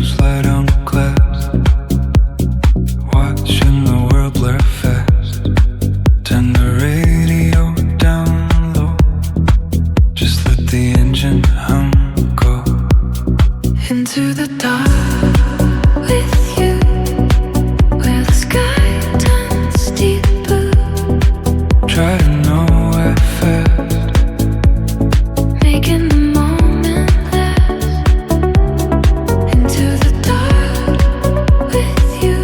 windows, light on the glass, watching the world blur fast. Turn the radio down low, just let the engine hum, go into the dark with you, where the sky turns deep blue. Try to know where fast, making the moment last. Into the dark with you,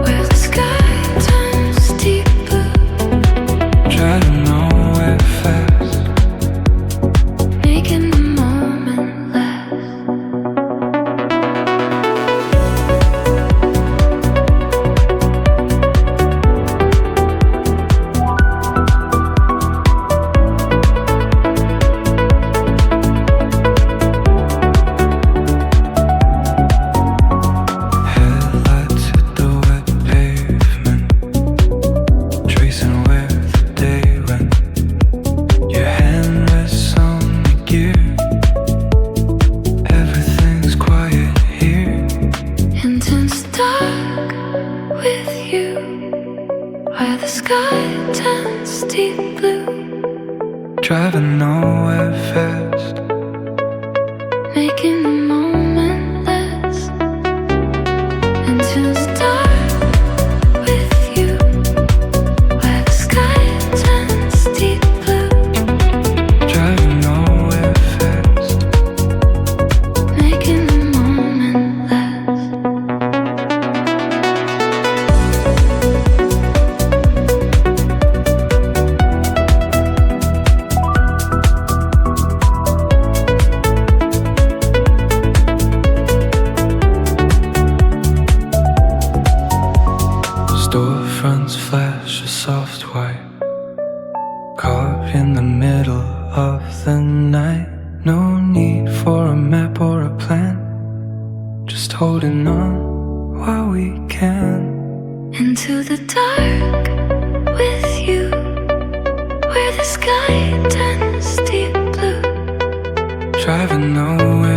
where the sky turns deep blue. Try to know where fast, making the moment last. Headlights hit the wet pavement, tracing where the day went. Your hand rests on the gear, everything's quiet here. Intense dark with you, where the sky turns deep blue. Driving nowhere fast, making the moment last. Into the dark with you, where the sky turns deep blue. Driving nowhere fast, making the moment last. Storefronts flash a soft white, caught in the middle of the night. No need for a map or a plan, just holding on while we can. Into the dark with you, where the sky turns deep blue. Driving nowhere